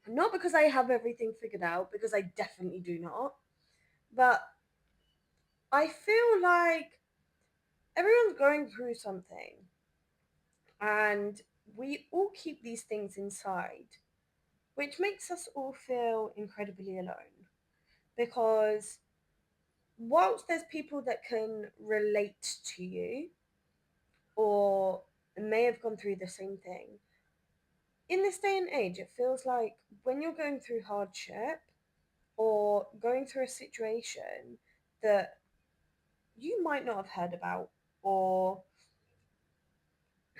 Not because I have everything figured out, because I definitely do not, but I feel like everyone's going through something, and we all keep these things inside, which makes us all feel incredibly alone. Because whilst there's people that can relate to you or may have gone through the same thing, in this day and age, it feels like when you're going through hardship or going through a situation that you might not have heard about, or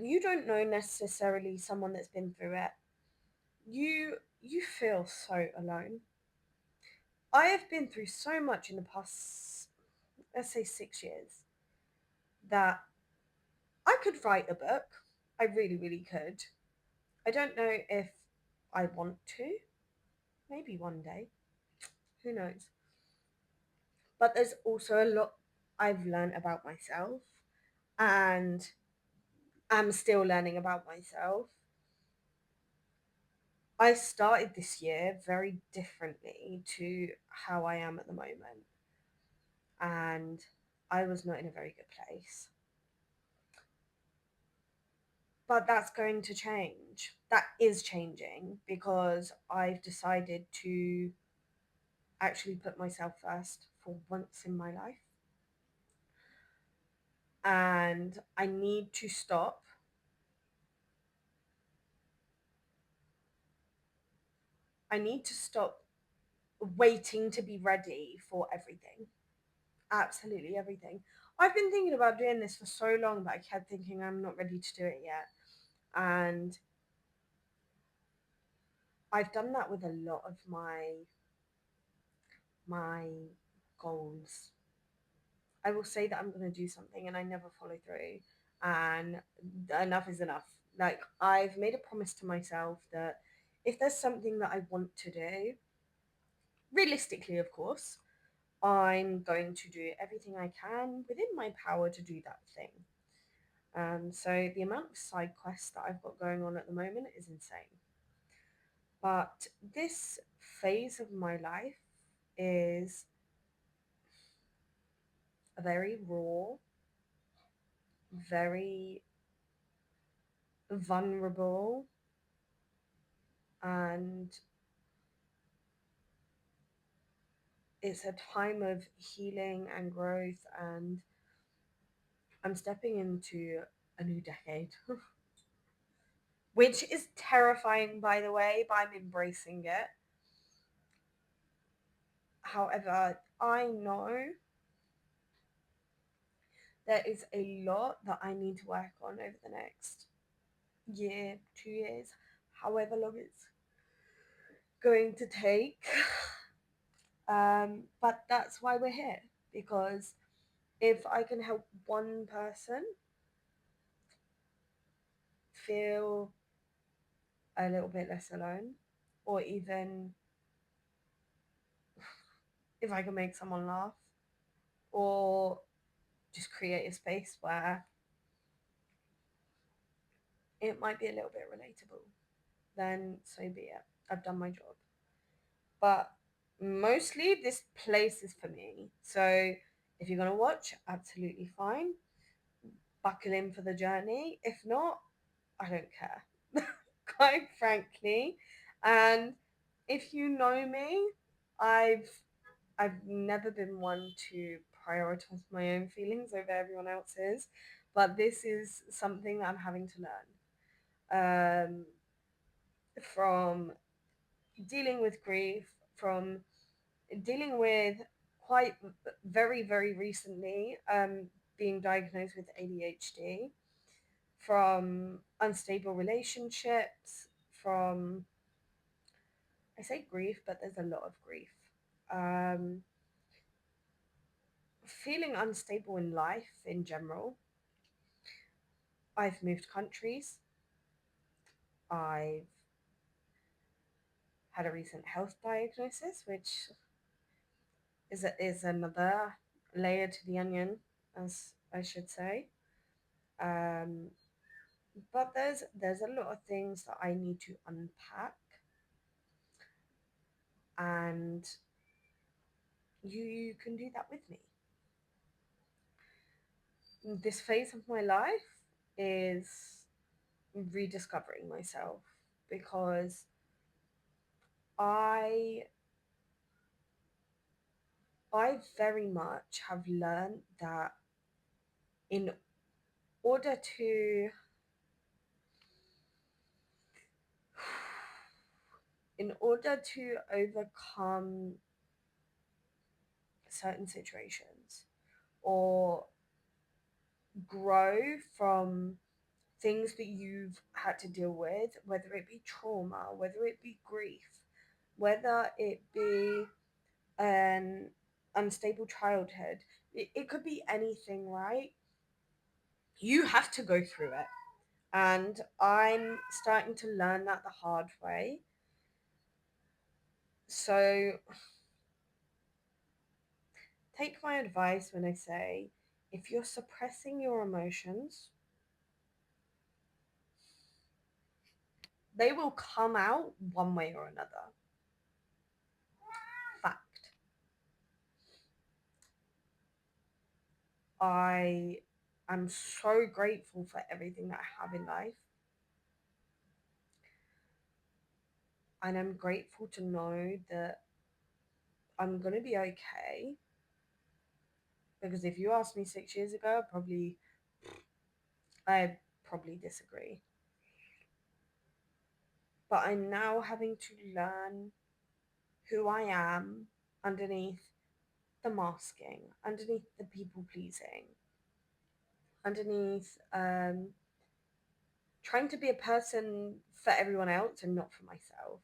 you don't know necessarily someone that's been through it, you feel so alone. I have been through so much in the past, let's say 6 years, that I could write a book. I really, really could. I don't know if I want to. Maybe one day. Who knows? But there's also a lot I've learned about myself, and I'm still learning about myself. I started this year very differently to how I am at the moment, and I was not in a very good place. But that's going to change. That is changing because I've decided to actually put myself first for once in my life. And I need to stop. I need to stop waiting to be ready for everything. Absolutely everything. I've been thinking about doing this for so long, but I kept thinking I'm not ready to do it yet. And I've done that with a lot of my goals. I will say that I'm going to do something and I never follow through. And enough is enough. Like, I've made a promise to myself that if there's something that I want to do, realistically, of course, I'm going to do everything I can within my power to do that thing. So the amount of side quests that I've got going on at the moment is insane. But this phase of my life is a very raw, very vulnerable, and it's a time of healing and growth, and I'm stepping into a new decade, which is terrifying, by the way, but I'm embracing it. However, I know there is a lot that I need to work on over the next year, 2 years, however long it's going to take. But that's why we're here, because if I can help one person feel a little bit less alone, or even if I can make someone laugh, or just create a space where it might be a little bit relatable, then so be it. I've done my job. But mostly this place is for me. So if you're going to watch, absolutely fine. Buckle in for the journey. If not, I don't care, quite frankly. And if you know me, I've I've never been one to prioritize my own feelings over everyone else's, but this is something that I'm having to learn. From dealing with grief, from dealing with quite very, very recently being diagnosed with ADHD, from unstable relationships, from, I say grief, but there's a lot of grief. Um, Feeling unstable in life in general. I've moved countries. I've had a recent health diagnosis, which is another layer to the onion, as I should say. Um, but there's a lot of things that I need to unpack, and you can do that with me. This phase of my life is rediscovering myself because I I very much have learned that in order to in order to overcome certain situations or grow from things that you've had to deal with, whether it be trauma, whether it be grief, whether it be an unstable childhood, it could be anything, right? You have to go through it. And I'm starting to learn that the hard way. So take my advice when I say if you're suppressing your emotions, they will come out one way or another. Fact. I am so grateful for everything that I have in life. And I'm grateful to know that I'm going to be okay. Because if you asked me 6 years ago, I'd probably disagree. But I'm now having to learn who I am underneath the masking, underneath the people pleasing, underneath trying to be a person for everyone else and not for myself.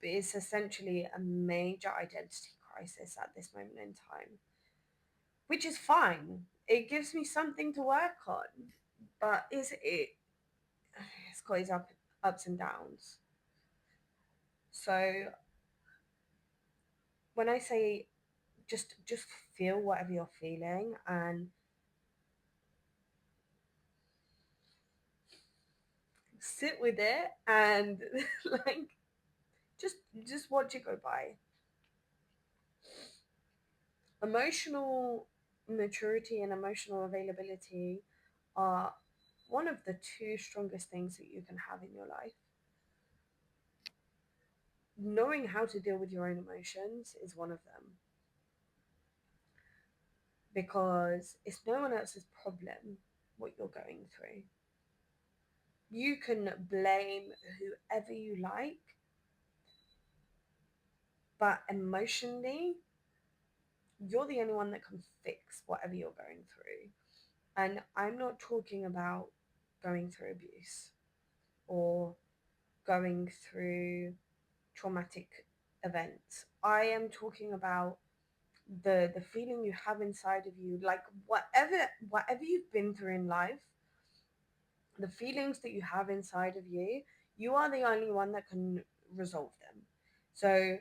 But it's essentially a major identity crisis at this moment in time, which is fine. It gives me something to work on, but it's got its ups and downs. So when I say just feel whatever you're feeling and sit with it and like just just watch it go by. Emotional maturity and emotional availability are one of the two strongest things that you can have in your life. Knowing how to deal with your own emotions is one of them because it's no one else's problem what you're going through. You can blame whoever you like, but emotionally, you're the only one that can fix whatever you're going through. And I'm not talking about going through abuse or going through traumatic events. I am talking about the feeling you have inside of you, like whatever you've been through in life, the feelings that you have inside of you, you are the only one that can resolve them. So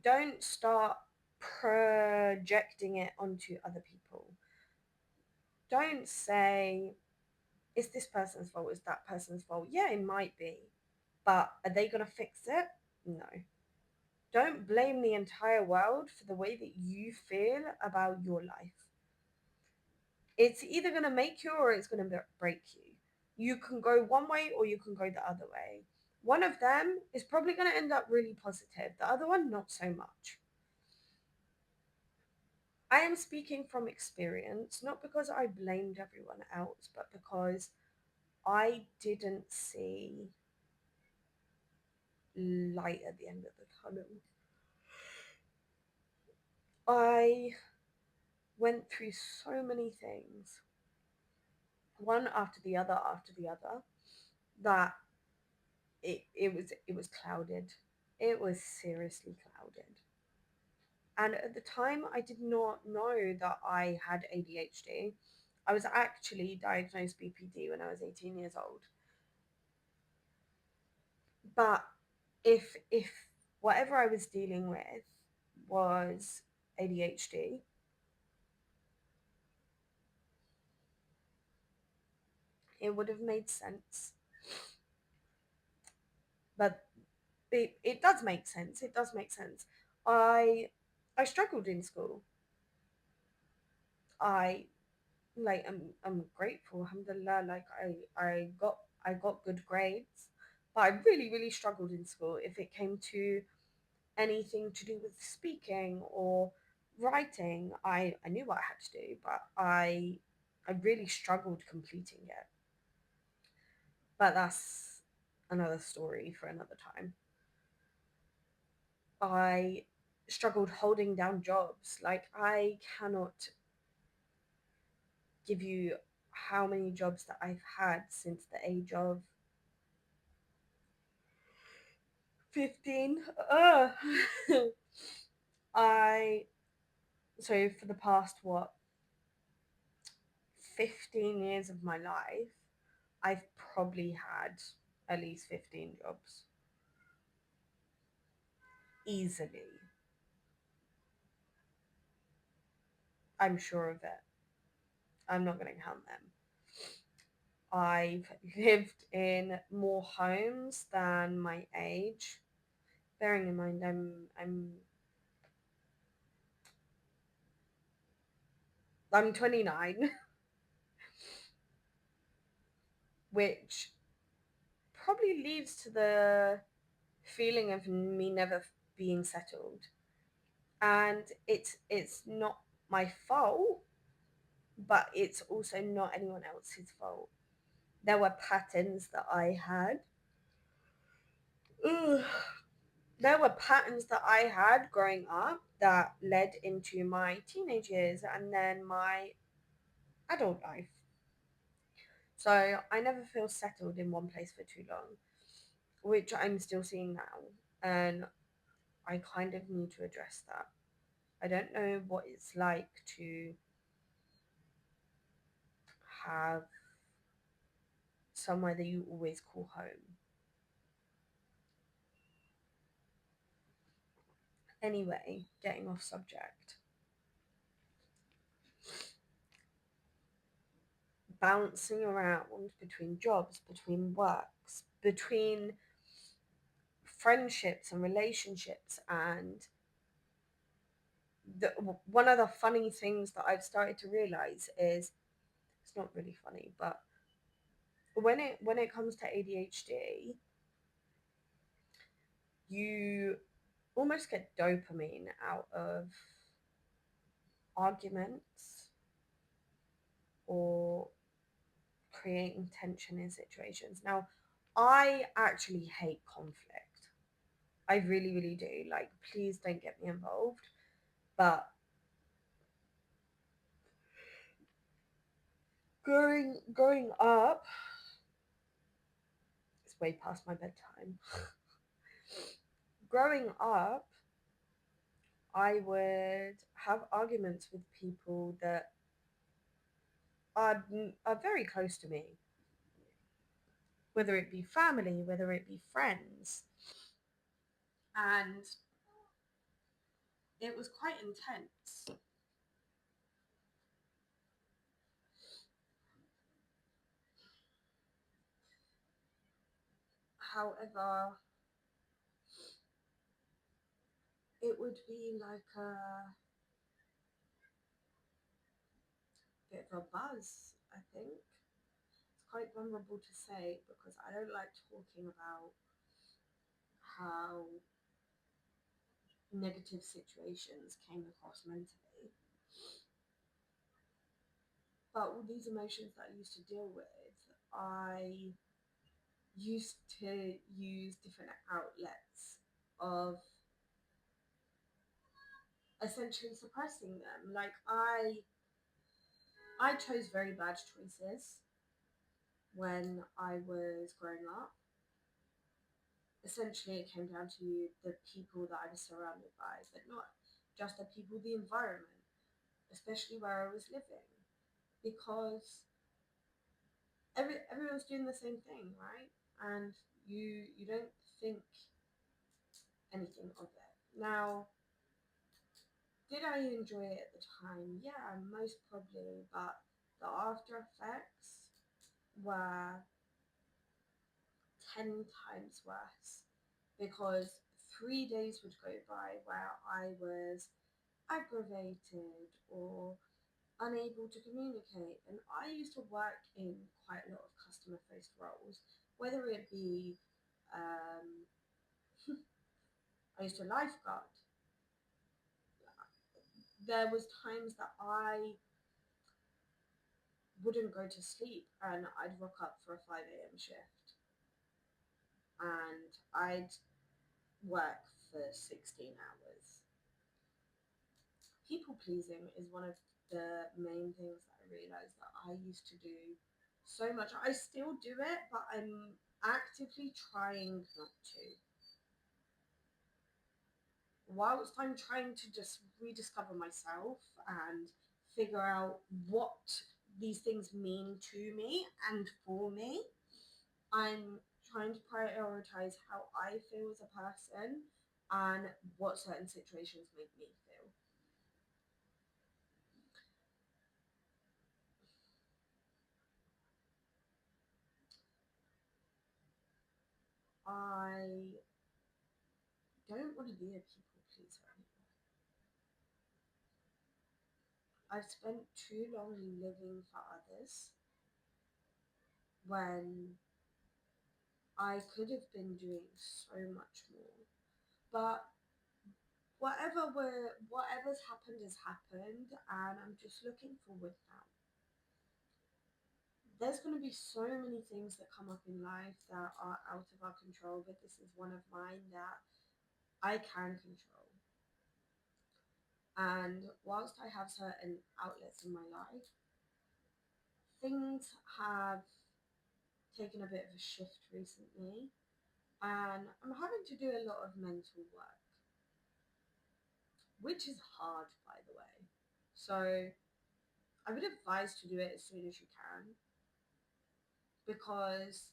don't start projecting it onto other people. Don't say it's this person's fault, it's that person's fault. Yeah, it might be, but are they going to fix it? No. Don't blame the entire world for the way that you feel about your life. It's either going to make you or it's going to break you. You can go one way or you can go the other way. One of them is probably going to end up really positive, the other one, not so much. I am speaking from experience, not because I blamed everyone else, but because I didn't see light at the end of the tunnel. I went through so many things, one after the other, that it was clouded. It was seriously clouded. And at the time, I did not know that I had ADHD. I was actually diagnosed BPD when I was 18 years old. But if whatever I was dealing with was ADHD, it would have made sense. But it does make sense. It does make sense. I struggled in school. I like I'm grateful, alhamdulillah. Like I got good grades, but I really struggled in school if it came to anything to do with speaking or writing. I knew what I had to do, but I really struggled completing it. But that's another story for another time. I struggled holding down jobs. Like I cannot give you how many jobs that I've had since the age of 15. I so for the past what 15 years of my life, I've probably had at least 15 jobs easily. I'm sure of it. I'm not going to count them. I've lived in more homes than my age. Bearing in mind, I'm 29, which probably leads to the feeling of me never being settled. And it's not my fault, but it's also not anyone else's fault. There were patterns that I had. Ugh. There were patterns that I had growing up that led into my teenage years and then my adult life. So I never feel settled in one place for too long, which I'm still seeing now. And I kind of need to address that. I don't know what it's like to have somewhere that you always call home. Anyway, getting off subject, bouncing around between jobs, between works, between friendships and relationships, and the, one of the funny things that I've started to realize is it's not really funny, but when it comes to ADHD, you almost get dopamine out of arguments or creating tension in situations. Now, I actually hate conflict. I really do. Like, please don't get me involved. But growing up, it's way past my bedtime. Growing up, I would have arguments with people that are very close to me, whether it be family, whether it be friends, and it was quite intense. However, it would be like a bit of a buzz, I think. It's quite vulnerable to say because I don't like talking about how negative situations came across mentally. But all these emotions that I used to deal with, I used to use different outlets of essentially suppressing them. Like I chose very bad choices when I was growing up. Essentially, it came down to the people that I was surrounded by, but not just the people, the environment, especially where I was living, because everyone's doing the same thing, right? And you don't think anything of it. Now, did I enjoy it at the time? Yeah, most probably, but the after effects were 10 times worse. because 3 days would go by where I was aggravated or unable to communicate. And I used to work in quite a lot of customer faced roles, whether it be um, I used to lifeguard. There was times that I wouldn't go to sleep and I'd rock up for a 5 a.m. shift and I'd work for 16 hours. People pleasing is one of the main things that I realized that I used to do so much. I still do it, but I'm actively trying not to. Whilst I'm trying to just rediscover myself and figure out what these things mean to me and for me, I'm trying to prioritize how I feel as a person and what certain situations make me feel. I don't want to be a people pleaser anymore. I've spent too long living for others when I could have been doing so much more. But whatever's happened has happened, and I'm just looking forward now. There's going to be so many things that come up in life that are out of our control, but this is one of mine that I can control. And whilst I have certain outlets in my life, things have taken a bit of a shift recently, and I'm having to do a lot of mental work, which is hard, by the way. So I would advise to do it as soon as you can, because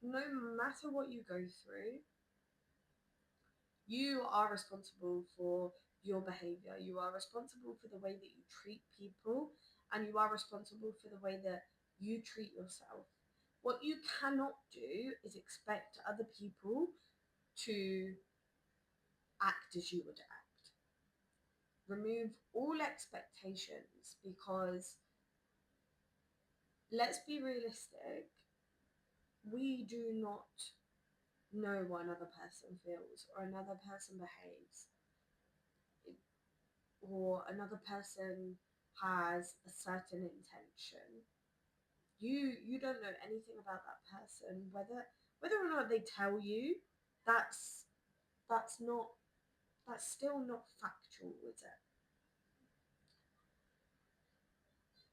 no matter what you go through, you are responsible for your behavior. You are responsible for the way that you treat people, and you are responsible for the way that you treat yourself. What you cannot do is expect other people to act as you would act. Remove all expectations, because let's be realistic, we do not know what another person feels or another person behaves, or another person has a certain intention. You don't know anything about that person. Whether or not they tell you, that's that's not that's still not factual, is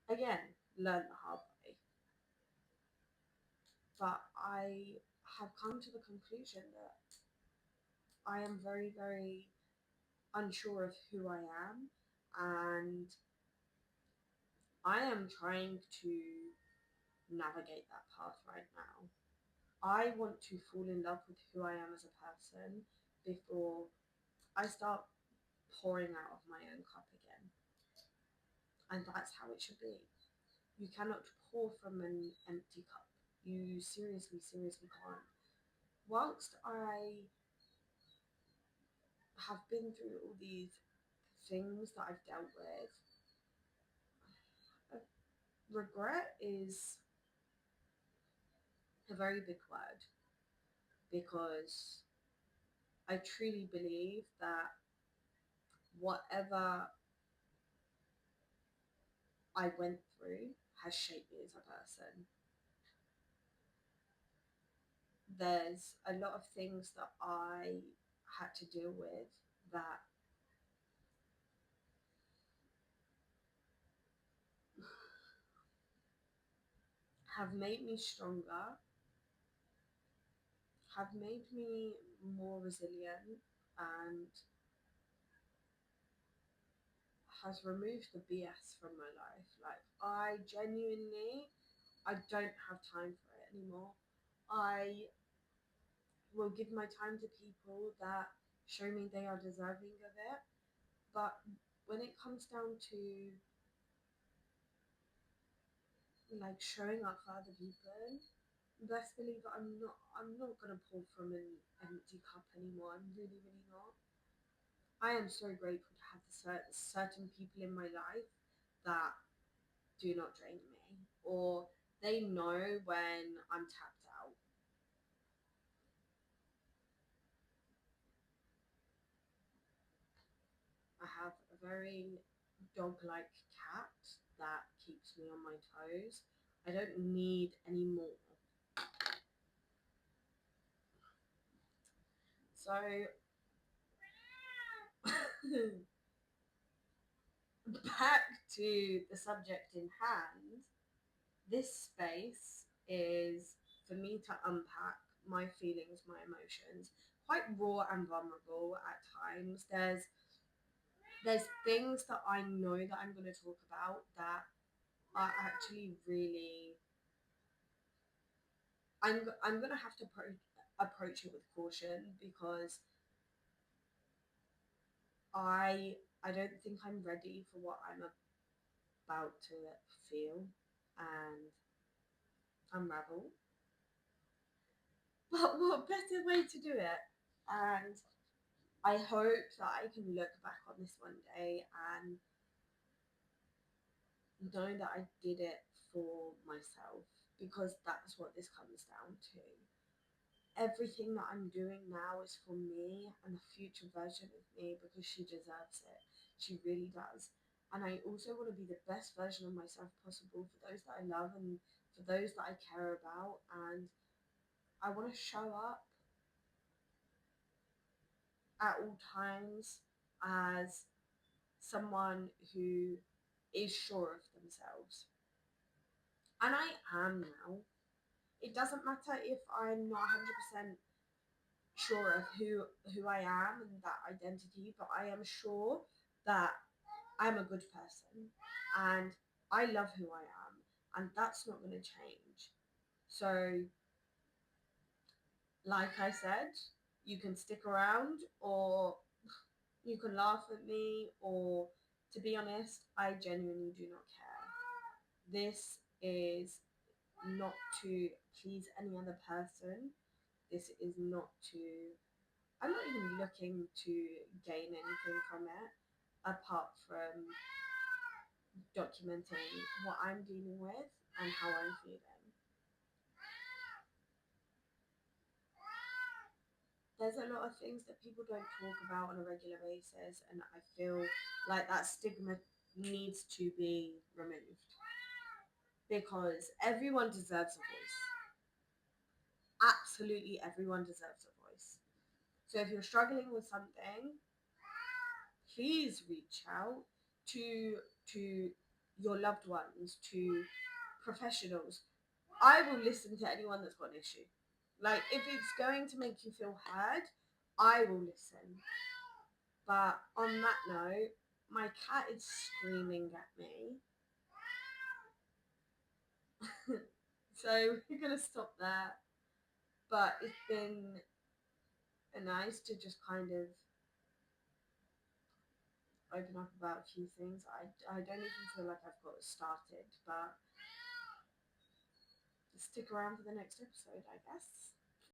it? Again, learn the hard way. But I have come to the conclusion that I am very, very unsure of who I am, and I am trying to navigate that path right now. I want to fall in love with who I am as a person before I start pouring out of my own cup again. And that's how it should be. You cannot pour from an empty cup. You seriously, seriously can't. Whilst I have been through all these things that I've dealt with, regret is a very big word, because I truly believe that whatever I went through has shaped me as a person. There's a lot of things that I had to deal with that have made me stronger, have made me more resilient, and has removed the BS from my life. Like, I don't have time for it anymore. I will give my time to people that show me they are deserving of it. But when it comes down to like showing up for other people, best believe I'm not gonna pour from an empty cup anymore. I'm really, really not. I am so grateful to have the certain people in my life that do not drain me, or they know when I'm tapped out. I have a very dog-like cat that keeps me on my toes. I don't need any more. So back to the subject in hand. This space is for me to unpack my feelings, my emotions, quite raw and vulnerable at times. There's things that I know that I'm going to talk about that are actually really I'm going to have to approach it with caution because I don't think I'm ready for what I'm about to feel and unravel. But what better way to do it? And I hope that I can look back on this one day and know that I did it for myself because that's what this comes down to. Everything that I'm doing now is for me and the future version of me because she deserves it. She really does. And I also want to be the best version of myself possible for those that I love and for those that I care about. And I want to show up at all times as someone who is sure of themselves. And I am now. It doesn't matter if I'm not 100% sure of who I am and that identity, but I am sure that I'm a good person and I love who I am, and that's not going to change. So, like I said, you can stick around or you can laugh at me, or to be honest, I genuinely do not care. This is not to please any other person. This is not to, I'm not even looking to gain anything from it apart from documenting what I'm dealing with and how I'm feeling. There's a lot of things that people don't talk about on a regular basis, and I feel like that stigma needs to be removed because everyone deserves a voice. Absolutely everyone deserves a voice. So if you're struggling with something, please reach out to to your loved ones, to professionals. I will listen to anyone that's got an issue. Like if it's going to make you feel heard, I will listen. But on that note, my cat is screaming at me. So we're gonna stop there. But it's been nice to just kind of open up about a few things. I don't even feel like I've got started, but stick around for the next episode, I guess.